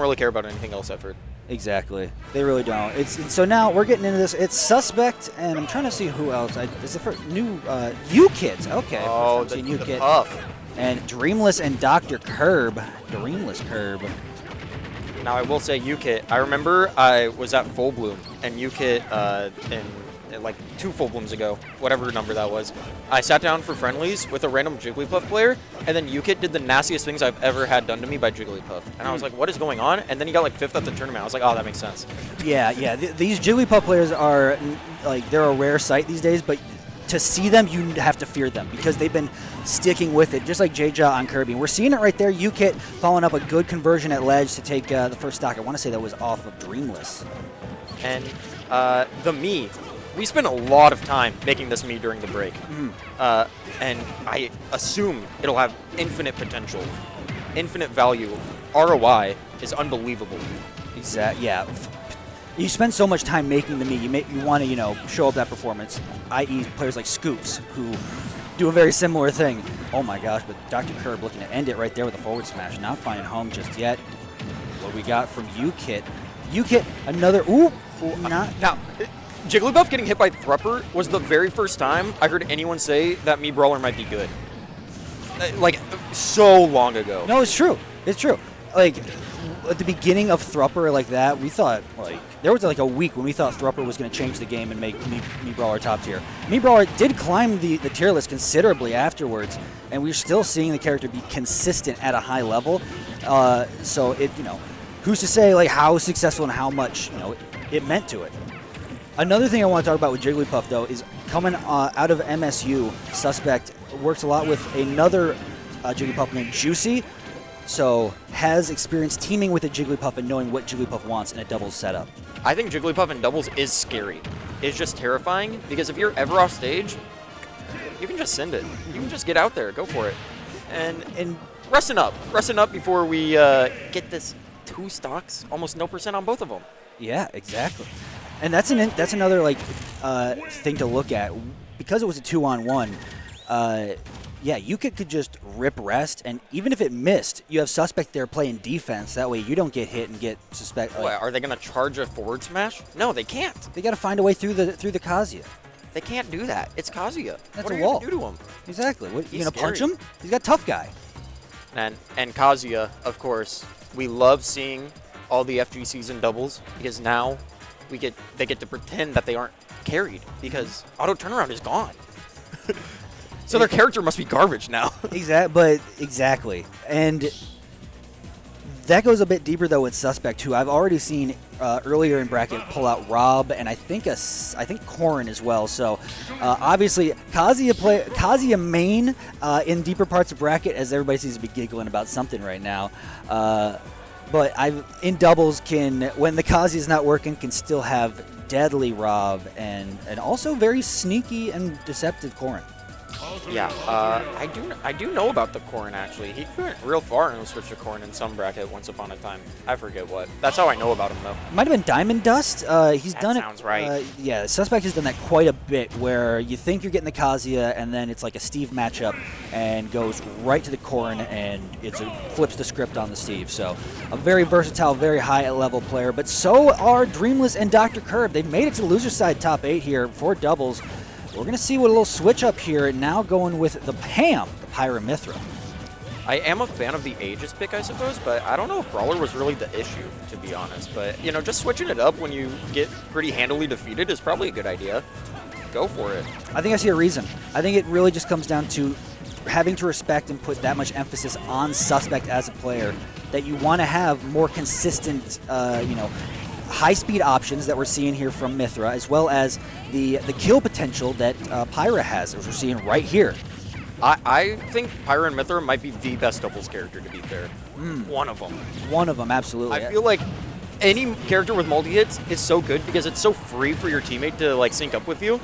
really care about anything else I've heard. Exactly. They really don't. So now we're getting into this. It's Suspect, and I'm trying to see who else. Is it for new UKIT? Okay. Oh, the UKIT. Puff. And Dreamless and Dr. Kirb. Dreamless Kirb. Now, I will say UKIT. I remember I was at Full Bloom, and UKIT in like 2 Full Blooms ago, whatever number that was, I sat down for friendlies with a random Jigglypuff player, and then UKIT did the nastiest things I've ever had done to me by Jigglypuff. And I was like, what is going on? And then he got like 5th at the tournament. I was like, oh, that makes sense. Yeah. These Jigglypuff players are, like, they're a rare sight these days, but to see them, you have to fear them because they've been sticking with it, just like J-Jaw on Kirby. And we're seeing it right there. UKIT following up a good conversion at ledge to take the first stock. I want to say that was off of Dreamless. And the me. We spent a lot of time making this me during the break, and I assume it'll have infinite potential, infinite value. ROI is unbelievable. Exactly. Yeah. You spend so much time making the me. You want to show up that performance. I.e. players like Scoops who do a very similar thing. Oh my gosh! But Dr. Kirb looking to end it right there with a forward smash. Not finding home just yet. What we got from UKIT? UKIT another. Now. Jigglypuff getting hit by Thrupper was the very first time I heard anyone say that Mii Brawler might be good. Like, so long ago. No, it's true. It's true. Like, at the beginning of Thrupper like that, we thought, like, there was like a week when we thought Thrupper was going to change the game and make Mii Brawler top tier. Mii Brawler did climb the tier list considerably afterwards, and we're still seeing the character be consistent at a high level. So, who's to say, like, how successful and how much, it meant to it. Another thing I want to talk about with Jigglypuff, though, is coming out of MSU, Suspect works a lot with another Jigglypuff named Juicy, so has experience teaming with a Jigglypuff and knowing what Jigglypuff wants in a doubles setup. I think Jigglypuff in doubles is scary. It's just terrifying, because if you're ever off stage, you can just send it. You can just get out there, go for it. And rustin' up before we get this 2 stocks, almost no % on both of them. Yeah, exactly. And that's another thing to look at because it was a 2-on-1. UKIT could just rip rest, and even if it missed, you have Suspect there playing defense. That way, you don't get hit and get Suspect. What, are they gonna charge a forward smash? No, they can't. They got to find a way through the Kazuya. They can't do that. It's Kazuya. That's what a are wall. You gonna do to him? Exactly. What, you gonna scary. punch him? He's got tough guy. And Kazuya, of course, we love seeing all the FGCs in doubles because now they get to pretend that they aren't carried because auto turnaround is gone. So their character must be garbage now. Exactly. And that goes a bit deeper though with Suspect who I've already seen earlier in bracket pull out Rob and I think Corrin as well. So obviously Kazuya main in deeper parts of bracket as everybody seems to be giggling about something right now. But in doubles when the Kazuya is not working, can still have deadly Rob and also very sneaky and deceptive Corrin. Yeah, I do know about the Corrin actually. He went real far and switched to Corrin in some bracket once upon a time. I forget what. That's how I know about him though. Might have been Diamond Dust. He's done it. Sounds right. Yeah, Suspect has done that quite a bit where you think you're getting the Kazuya and then it's like a Steve matchup and goes right to the Corrin and flips the script on the Steve. So a very versatile, very high level player. But so are Dreamless and Dr. Kirb. They've made it to the loser side top 8 here for doubles. We're going to see what a little switch up here, now going with the PAM, the Pyramithra. I am a fan of the Aegis pick, I suppose, but I don't know if Brawler was really the issue, to be honest. But, just switching it up when you get pretty handily defeated is probably a good idea. Go for it. I think I see a reason. I think it really just comes down to having to respect and put that much emphasis on Suspect as a player that you want to have more consistent, high-speed options that we're seeing here from Mithra, as well as the kill potential that Pyra has, as we're seeing right here. I think Pyra and Mithra might be the best doubles character, to be fair. One of them. One of them, absolutely. I feel like any character with multi-hits is so good because it's so free for your teammate to sync up with you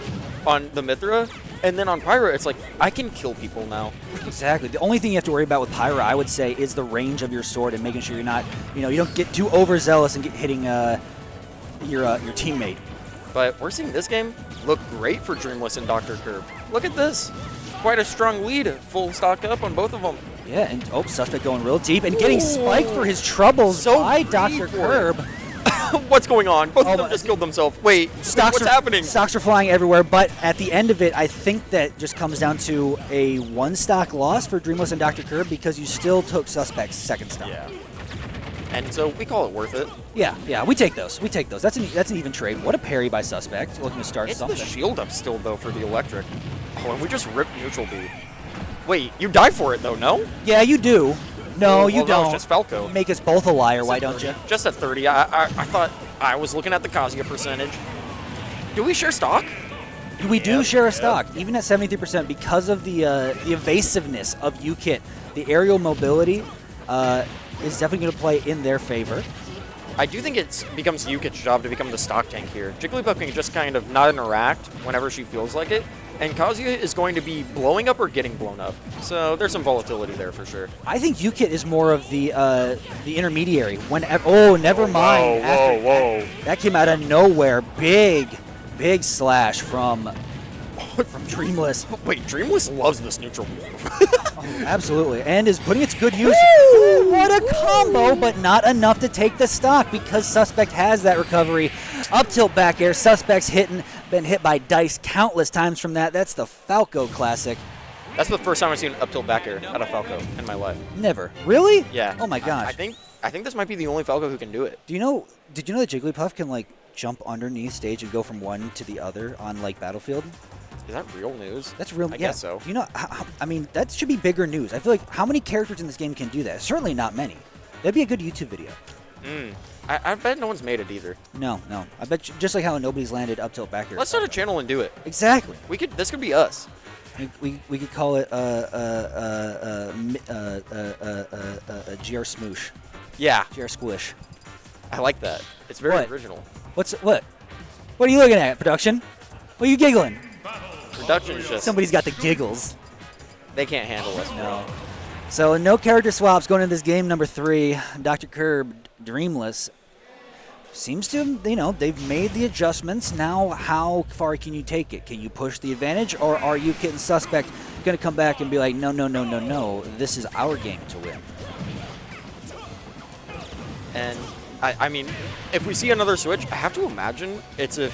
on the Mithra. And then on Pyra, it's like, I can kill people now. Exactly. The only thing you have to worry about with Pyra, I would say, is the range of your sword and making sure you're not, you don't get too overzealous and get hitting your teammate. But we're seeing this game look great for Dreamless and Dr. Kirb. Look at this. Quite a strong lead. Full stock up on both of them. Yeah, and Suspect going real deep and getting spiked for his troubles by Dr. Kirb. What's going on? Both of them just killed themselves. Wait, what's happening? Stocks are flying everywhere, but at the end of it, I think that just comes down to a 1 stock loss for Dreamless and Dr. Kirb because you still took Suspect's 2nd stock. Yeah. And so we call it worth it. Yeah, we take those. That's an even trade. What a parry by Suspect, looking to start something. It's the shield up still, though, for the electric. Oh, and we just ripped neutral B. Wait, you die for it, though, no? Yeah, you do. No, you don't. No, it's just Falco. Make us both a liar, why don't you? Just at 30. I thought I was looking at the Kazuya percentage. Do we share stock? We do share a stock, even at 73%, because of the evasiveness of UKIT. The aerial mobility is definitely going to play in their favor. I do think it becomes UKIT's job to become the stock tank here. Jigglypuff can just kind of not interact whenever she feels like it, and Kazuya is going to be blowing up or getting blown up. So there's some volatility there for sure. I think UKIT is more of the intermediary. Oh, never mind. Whoa. That came out of nowhere. Big slash from Dreamless. Wait, Dreamless loves this neutral move. Absolutely, and is putting it to good use. Ooh, what a combo, but not enough to take the stock because Suspect has that recovery. Up tilt back air, Suspect's been hit by dice countless times from that. That's the Falco classic. That's the first time I've seen an up tilt back air out of Falco in my life. Never. Really? Yeah. Oh my gosh. I think this might be the only Falco who can do it. Did you know that Jigglypuff can like jump underneath stage and go from one to the other on like Battlefield? Is that real news? That's real. I guess so. You know, I mean, that should be bigger news. I feel like how many characters in this game can do that? Certainly not many. That'd be a good YouTube video. I bet no one's made it either. No. I bet just like how nobody's landed up tilt back here. Let's start a channel and do it. Exactly. This could be us. We could call it a GR Smoosh. Yeah. GR Squish. I like that. It's very original. What are you looking at, production? What are you giggling? Production is just... Somebody's got the giggles. They can't handle us. No. So no character swaps going into this game number 3. Dr. Kirb, Dreamless. Seems to, they've made the adjustments. Now, how far can you take it? Can you push the advantage, or are UKIT and Suspect going to come back and be like, no, this is our game to win? And, I mean, if we see another switch, I have to imagine it's if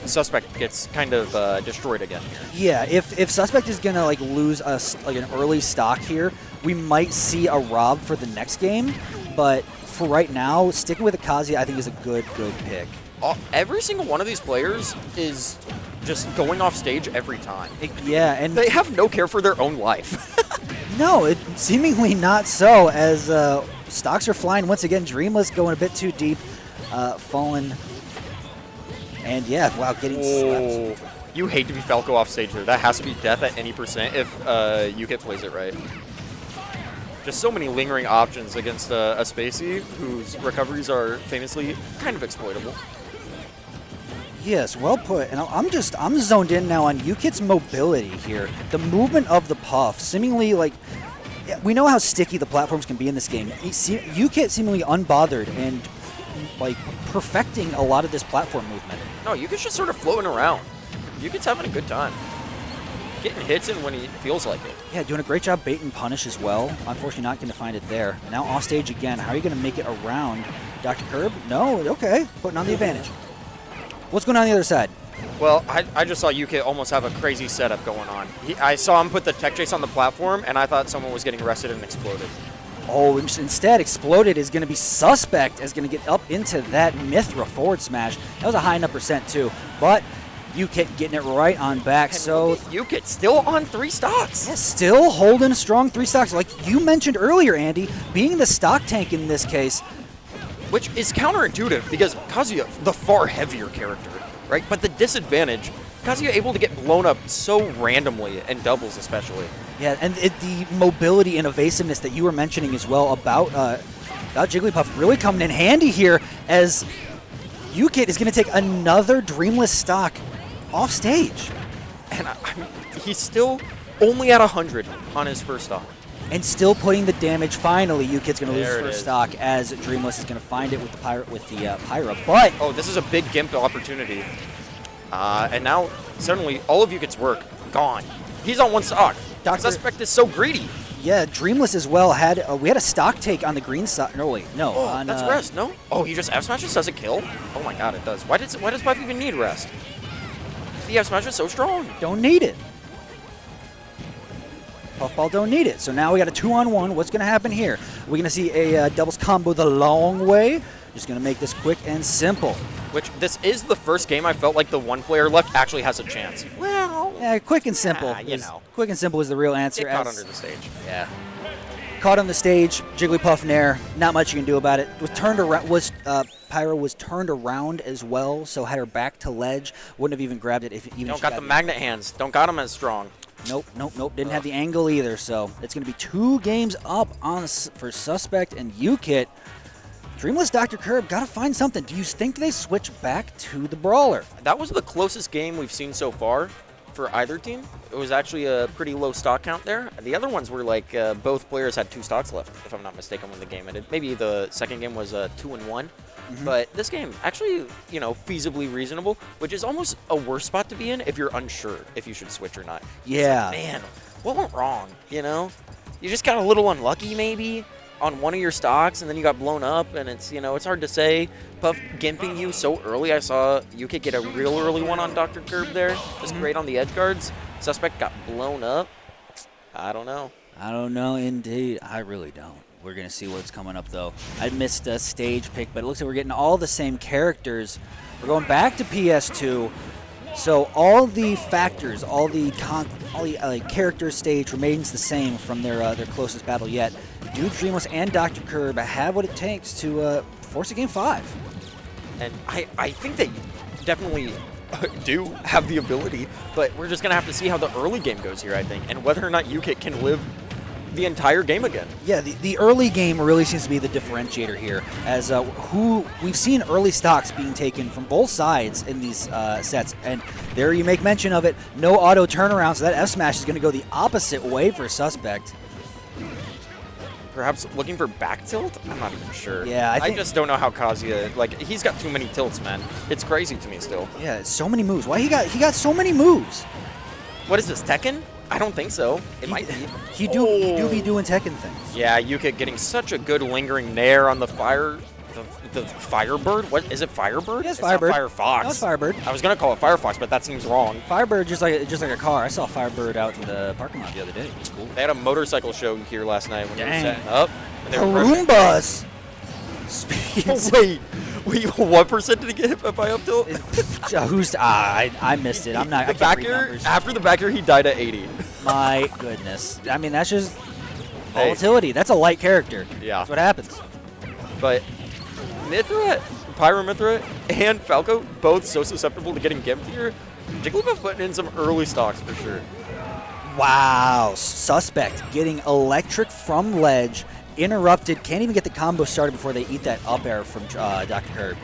Suspect gets kind of destroyed again here. Yeah, if Suspect is going to like lose an early stock here, we might see a rob for the next game, but for right now, sticking with the Kazuya, I think is a good pick. Every single one of these players is just going off stage every time. And they have no care for their own life. No, seemingly not so, as stocks are flying once again. Dreamless going a bit too deep, fallen, and getting slapped. You hate to be Falco off stage there. That has to be death at any percent if UKIT plays it right. Just so many lingering options against a Spacey whose recoveries are famously kind of exploitable. Yes, well put. And I'm zoned in now on UKIT's mobility here. The movement of the puff, seemingly like, we know how sticky the platforms can be in this game. UKIT seemingly unbothered and like perfecting a lot of this platform movement. No, UKIT's just sort of floating around. UKIT's having a good time. Getting hits in when he feels like it. Yeah, doing a great job bait and punish as well. Unfortunately, not going to find it there. Now off stage again. How are you going to make it around Dr. Kirb? No, okay. Putting on the advantage. What's going on the other side? Well, I just saw UKIT almost have a crazy setup going on. I saw him put the tech chase on the platform, and I thought someone was getting arrested and exploded. Oh, instead, exploded is going to be Suspect, is going to get up into that Mithra forward smash. That was a high enough percent, too. But UKIT getting it right on back. And so UKIT still on 3 stocks. Yeah, still holding strong 3 stocks. Like you mentioned earlier, Andy, being the stock tank in this case. Which is counterintuitive because Kazuya, the far heavier character, right? But the disadvantage, Kazuya able to get blown up so randomly, and doubles especially. Yeah, and the mobility and evasiveness that you were mentioning as well about Jigglypuff really coming in handy here, as UKIT is going to take another Dreamless stock off stage. And I mean, he's still only at 100 on his first stock. And still putting the damage. Finally, UKIT's going to lose his first stock, as Dreamless is going to find it with the Pyra. But oh, this is a big gimp opportunity. And now suddenly all of UKIT's work gone. He's on 1 stock. Suspect is so greedy. Yeah, Dreamless as well had we had a stock take on the green side. No, wait, no. Oh, on, that's rest, no? Oh, he just F smashes, does it kill? Oh my god, it does. Why does Puff even need rest? The F smash is so strong. Don't need it. Puffball don't need it. So now we got a 2-on-1. What's going to happen here? We're going to see a doubles combo the long way. Just going to make this quick and simple. Which, this is the first game I felt like the one player left actually has a chance. Well, yeah, quick and simple. you know. Quick and simple is the real answer. Get caught under the stage. Yeah. Caught on the stage, Jigglypuff Nair. Not much you can do about it. Was turned around. Pyro was turned around as well, so had her back to ledge. Wouldn't have even grabbed it if even. Don't got the magnet hands. Don't got them as strong. Nope. Didn't have the angle either. So it's going to be 2 games up for Suspect and UKIT. Dreamless Dr. Kirb got to find something. Do you think they switch back to the brawler? That was the closest game we've seen so far for either team. It was actually a pretty low stock count there. The other ones were like both players had 2 stocks left, if I'm not mistaken, when the game ended. Maybe the second game was 2-1. But this game, actually, you know, feasibly reasonable, which is almost a worse spot to be in if you're unsure if you should switch or not. Yeah. Like, man, what went wrong, you know? You just got a little unlucky, maybe, on one of your stocks, and then you got blown up, and it's, you know, it's hard to say. Puff gimping you so early. I saw UKIT get a real early one on Dr. Kirb there. Just great on the edge guards. Suspect got blown up. I don't know. I don't know, indeed. I really don't. We're going to see what's coming up, though. I missed a stage pick, but it looks like we're getting all the same characters. We're going back to PS2. So all the factors, all the character stage remains the same from their closest battle yet. Do Dreamless and Dr. Kirb have what it takes to force a Game 5? And I think they definitely do have the ability, but we're just going to have to see how the early game goes here, I think, and whether or not UKIT can live the entire game again. Yeah, the early game really seems to be the differentiator here, as who we've seen early stocks being taken from both sides in these sets, and there you make mention of it, no auto turnaround, so that F smash is going to go the opposite way for Suspect. Perhaps looking for back tilt? I'm not even sure. Yeah, I just don't know how Kazuya, like, he's got too many tilts, man. It's crazy to me still. Yeah, so many moves. Why he got so many moves? What is this, Tekken? I don't think so. It might be. He do be doing Tekken things. Yeah, UKIT getting such a good lingering nair on the fire. The Firebird? What is it? Firebird? Yes, it's Firebird. Not Firefox. No, it's Firebird. I was gonna call it Firefox, but that seems wrong. Firebird just like a car. I saw Firebird out in the parking lot the other day. It's cool. They had a motorcycle show here last night when they were Dang. setting up. And they were Roombas. Wait, what percent did he get hit by up tilt? I missed it. I'm not. The back air, after the back air, he died at 80. My goodness. I mean, that's just Hey. volatility. That's a light character. Yeah. That's what happens. But Mithra, Pyro Mithra, and Falco, both so susceptible to getting gimped here. Jigglypuff putting in some early stocks for sure. Wow. Suspect getting electric from ledge. Interrupted. Can't even get the combo started before they eat that up air from Dr. Kirb.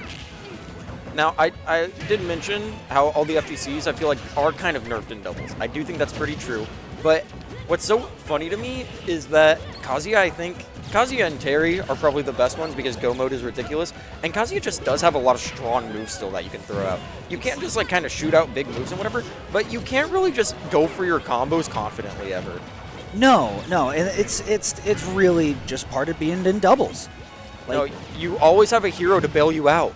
Now, I did mention how all the FGCs, I feel like, are kind of nerfed in doubles. I do think that's pretty true. But what's so funny to me is that Kazuya and Terry are probably the best ones because Go mode is ridiculous. And Kazuya just does have a lot of strong moves still that you can throw out. You can't just like kind of shoot out big moves and whatever, but you can't really just go for your combos confidently ever. No, and it's really just part of being in doubles. Like, No, you always have a hero to bail you out.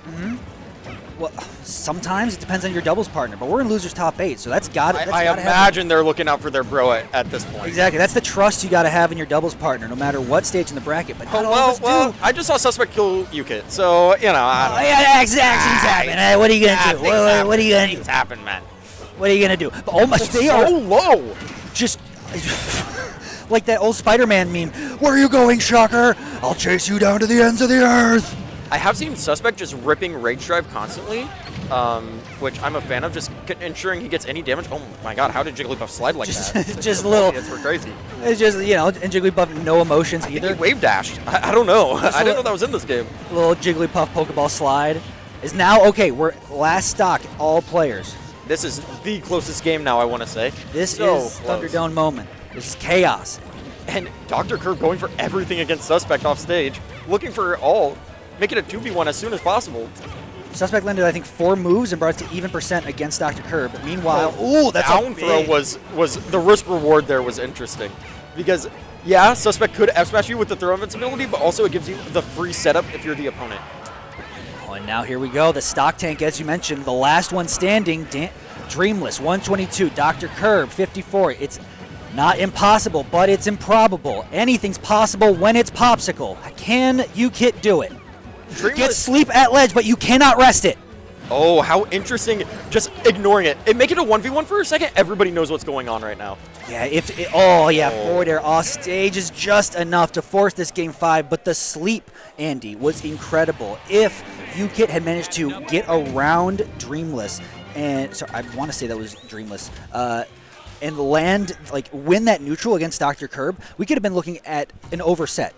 well, sometimes it depends on your doubles partner, but we're in losers top 8, so that's got to. I imagine they're looking out for their bro at this point. Exactly, that's the trust you got to have in your doubles partner, no matter what stage in the bracket. But not all of us do. I just saw Suspect kill UKIT, so you know. Yeah, exactly. What are you gonna do? What are you gonna do? It's happened, man. What are you gonna do? Oh my! They So are low. just like that old Spider-Man meme. Where are you going, Shocker? I'll chase you down to the ends of the earth. I have seen Suspect just ripping Rage Drive constantly, which I'm a fan of, just ensuring he gets any damage. Oh my god, how did Jigglypuff slide like that? Just a little. It's crazy. It's just, and Jigglypuff, no emotions I think either. he wave dashed. I don't know. Just I didn't know that was in this game. Little Jigglypuff Pokeball slide is now okay. We're last stock, all players. This is the closest game now, I want to say. This So is close. Thunderdome moment. This is chaos. And Dr. Kirb going for everything against Suspect off stage, looking for all, make it a 2v1 as soon as possible. Suspect landed, I think, 4 moves and brought it to even percent against Dr. Kirb. Meanwhile, that's down a throw big... was the risk reward there was interesting, because Yeah, Suspect could F-smash you with the throw invincibility, but also it gives you the free setup if you're the opponent. Oh, and now here we go. The stock tank, as you mentioned, the last one standing, Dreamless, 122. Dr. Kirb, 54. It's not impossible, but it's improbable. Anything's possible when it's popsicle. Can UKIT do it? Get sleep at ledge, but you cannot rest it. Oh, how interesting. Just ignoring it. Make it a 1v1 for a second. Everybody knows what's going on right now. Yeah, forward air off stage is just enough to force this game 5, but the sleep, Andy, was incredible. If UKIT had managed to get around Dreamless, and so I want to say that was Dreamless, and land, win that neutral against Dr. Kirb, we could have been looking at an overset.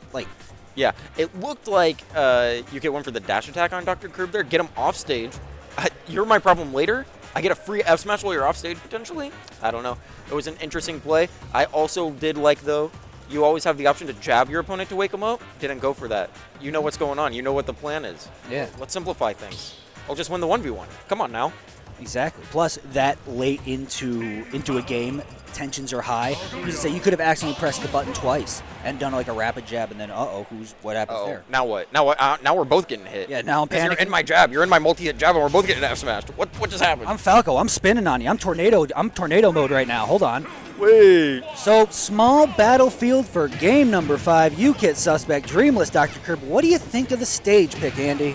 Yeah, it looked like UKIT went for the dash attack on Dr. Kirb there, get him off stage. You're my problem later. I get a free F smash while you're off stage potentially. I don't know. It was an interesting play. I also did like, though, you always have the option to jab your opponent to wake him up. Didn't go for that. You know what's going on. You know what the plan is. Yeah. Let's simplify things. I'll just win the 1v1. Come on now. Exactly. Plus, that late into a game, tensions are high. You could have accidentally pressed the button twice and done a rapid jab, and then what happens there? Now what? Now we're both getting hit. Yeah, now I'm panicking. You're in my jab. You're in my multi-hit jab, and we're both getting F smashed. What just happened? I'm Falco. I'm spinning on you. I'm tornado mode right now. Hold on. Wait. So, small battlefield for game number 5. UKIT Suspect, Dreamless, Dr. Kirb. What do you think of the stage pick, Andy?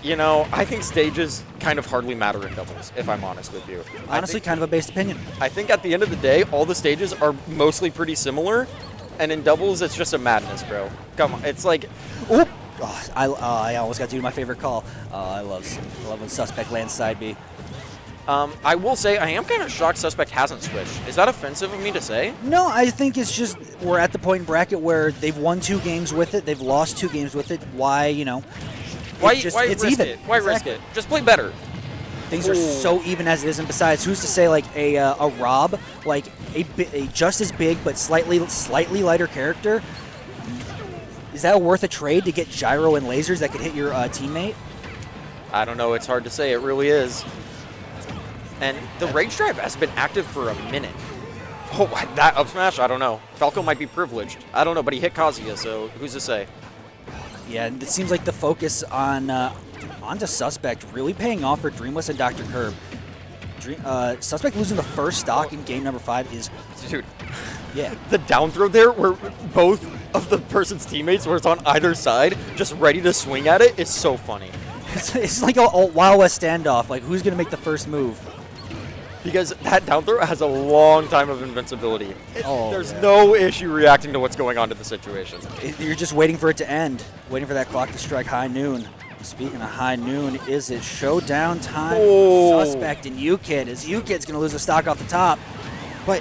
You know, I think stages kind of hardly matter in doubles, if I'm honest with you. Honestly, kind of a based opinion. I think at the end of the day, all the stages are mostly pretty similar, and in doubles, it's just a madness, bro. Come on, it's like, oop! Oh, I almost got to do my favorite call. I love when Suspect lands side B. I will say, I am kind of shocked Suspect hasn't switched. Is that offensive of me to say? No, I think it's just we're at the point in bracket where they've won 2 games with it, they've lost 2 games with it. Why risk it? Just play better. Things are so even as it is, and besides, who's to say a Rob, a just as big but slightly lighter character, is that worth a trade to get gyro and lasers that could hit your teammate? I don't know. It's hard to say. It really is. And the Rage Drive has been active for a minute. Oh, that up smash? I don't know. Falco might be privileged. I don't know, but he hit Kazuya, so who's to say? Yeah, and it seems like the focus onto Suspect really paying off for Dreamless and Dr. Kirb. Suspect losing the first stock in game number 5 is... Dude. Yeah. The down throw there where both of the person's teammates were on either side just ready to swing at it is so funny. It's like a Wild West standoff. Who's going to make the first move? Because that down throw has a long time of invincibility. There's no issue reacting to what's going on to the situation. You're just waiting for it to end, waiting for that clock to strike high noon. Speaking of high noon, is it showdown time? Suspect and UKIT, as UKIT's going to lose a stock off the top. But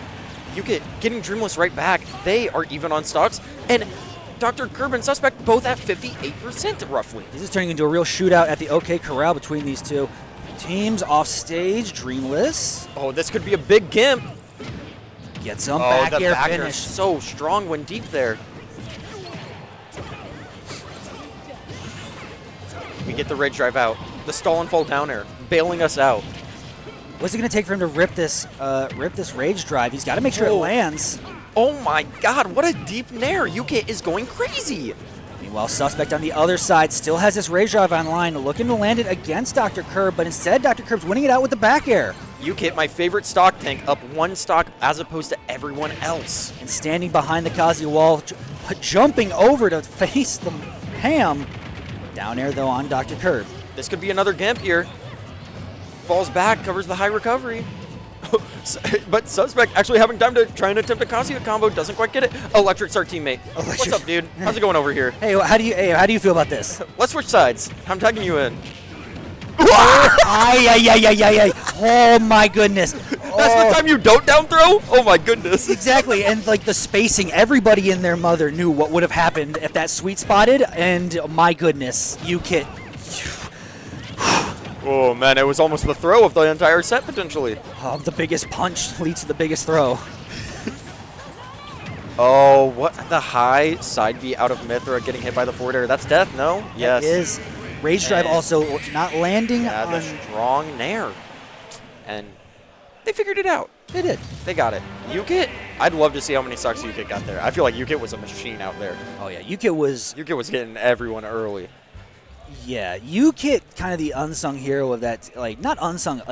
UKIT getting Dreamless right back, they are even on stocks, and Dr. Kirb and Suspect both at 58% roughly. This is turning into a real shootout at the OK Corral between these two. Teams off stage, Dreamless. Oh, this could be a big gimp. Gets some back air finish. So strong when deep there. We get the Rage Drive out. The stall and fall down air, bailing us out. What's it going to take for him to rip this Rage Drive? He's got to make sure it lands. Oh my god, what a deep nair. UKIT is going crazy. Meanwhile, Suspect on the other side still has this Rage Drive online, looking to land it against Dr. Kirb, but instead Dr. Kirb's winning it out with the back air. UKIT, my favorite stock tank, up 1 stock as opposed to everyone else. And standing behind the Kazuya wall, jumping over to face the ham. Down air, though, on Dr. Kirb. This could be another gimp here. Falls back, covers the high recovery. But Suspect actually having time to try and attempt a Kazuya combo, doesn't quite get it. Electric's our teammate. What's up, dude? How's it going over here? Hey, how do you feel about this? Let's switch sides. I'm tagging you in. Oh my goodness. That's the time you don't down throw? Oh my goodness. Exactly, and the spacing, everybody and their mother knew what would have happened if that sweet spotted, and my goodness, UKIT. Oh man, it was almost the throw of the entire set potentially. The biggest punch leads to the biggest throw. Oh, what the high side B out of Mithra getting hit by the forward air. That's death, no? Yes. It is. Rage Drive also not landing on... the strong nair. And they figured it out. They did. They got it. UKIT, I'd love to see how many stocks UKIT got there. I feel like UKIT was a machine out there. Oh yeah, UKIT was getting everyone early. UKIT kind of the unsung hero of that, like not unsung, like